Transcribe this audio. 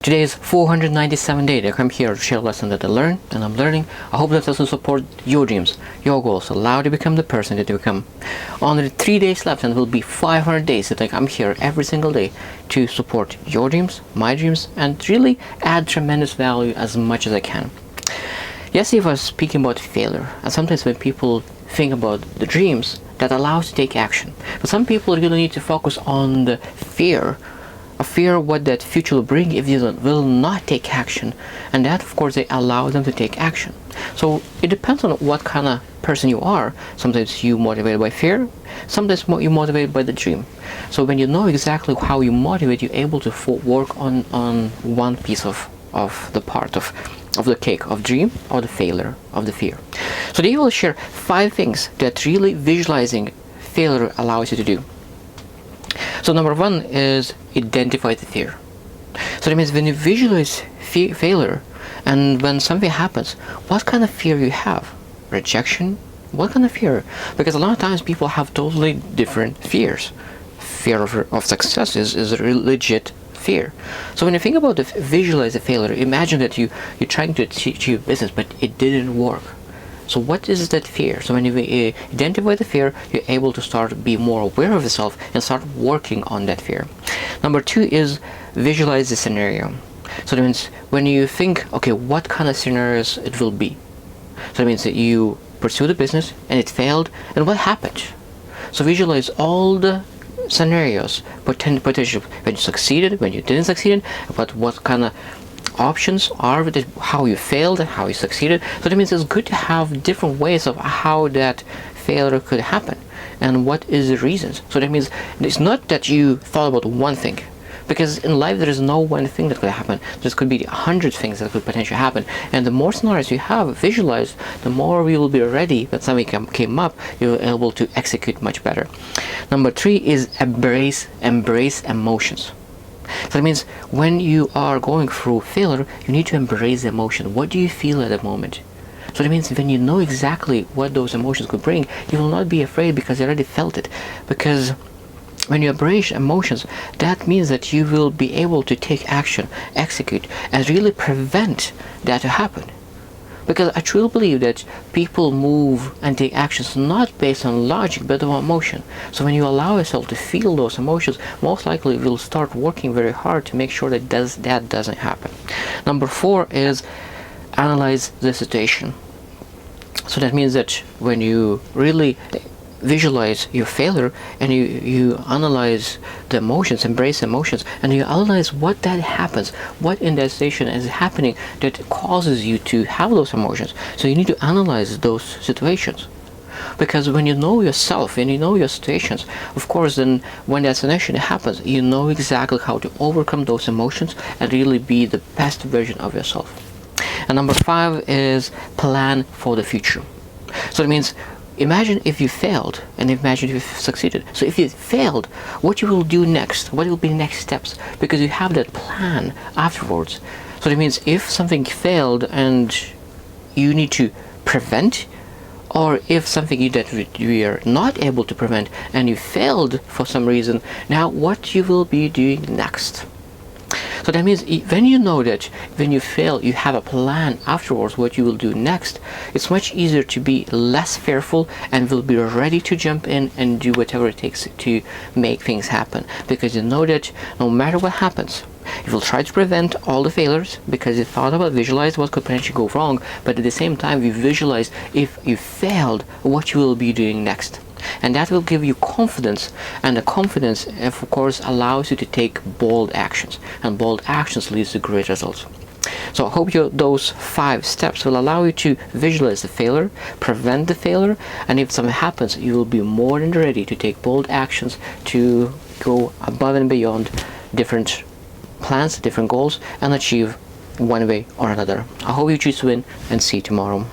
Today is 497 days that I'm here to share a lesson that I learned and I'm learning. I hope that also support your dreams, your goals, allow you to become the person that you become. Only 3 days left and it will be 500 days that I'm here every single day to support your dreams, my dreams, and really add tremendous value as much as I can. Yesterday I was speaking about failure, and sometimes when people think about the dreams, that allows to take action. But some people really need to focus on the fear what that future will bring if you will not take action, and that of course they allow them to take action. So it depends on what kind of person you are. Sometimes you motivated by fear, sometimes you're motivated by the dream. So when you know exactly how you motivate, you're able to work on one piece of the part of the cake of dream or the failure of the fear. So they will share 5 things that really visualizing failure allows you to do. So number 1 is identify the fear. So that means when you visualize failure and when something happens, what kind of fear you have? Rejection? What kind of fear? Because a lot of times people have totally different fears. Fear of success is a legit fear. So when you think about visualize the failure, imagine that you're trying to achieve business but it didn't work. So what is that fear? So when you identify the fear, you're able to start be more aware of yourself and start working on that fear. Number 2 is visualize the scenario. So that means when you think, okay, what kind of scenarios it will be. So that means that you pursue the business and it failed, and what happened? So visualize all the scenarios, potential when you succeeded, when you didn't succeed, but what kind of options are, how you failed and how you succeeded. So that means it's good to have different ways of how that failure could happen and what is the reasons. So that means it's not that you thought about one thing, because in life there is no one thing that could happen. There could be 100 things that could potentially happen, and the more scenarios you have visualized, the more we will be ready when something came up, you're able to execute much better. Number 3 is embrace emotions. So that means when you are going through failure, you need to embrace the emotion. What do you feel at the moment? So that means when you know exactly what those emotions could bring, you will not be afraid because you already felt it. Because when you embrace emotions, that means that you will be able to take action, execute, and really prevent that to happen. Because I truly believe that people move and take actions not based on logic but on emotion. So when you allow yourself to feel those emotions, most likely you will start working very hard to make sure that that doesn't happen. Number 4 is analyze the situation. So that means that when you really visualize your failure and you analyze the emotions, embrace emotions, and you analyze what that happens, what in that situation is happening that causes you to have those emotions. So you need to analyze those situations, because when you know yourself and you know your situations, of course then when that situation happens, you know exactly how to overcome those emotions and really be the best version of yourself. And number 5 is plan for the future. So it means imagine if you failed and imagine if you succeeded. So if you failed, what you will do next, what will be the next steps, because you have that plan afterwards. So that means if something failed and you need to prevent, or if something that you are not able to prevent and you failed for some reason, now what you will be doing next. So that means when you know that when you fail, you have a plan afterwards what you will do next, it's much easier to be less fearful and will be ready to jump in and do whatever it takes to make things happen. Because you know that no matter what happens, you will try to prevent all the failures because you thought about, visualize what could potentially go wrong, but at the same time you visualize if you failed, what you will be doing next. And that will give you confidence, and the confidence of course allows you to take bold actions, and bold actions leads to great results. So I hope those 5 steps will allow you to visualize the failure, prevent the failure, and if something happens, you will be more than ready to take bold actions to go above and beyond different plans, different goals, and achieve one way or another. I hope you choose to win, and see you tomorrow.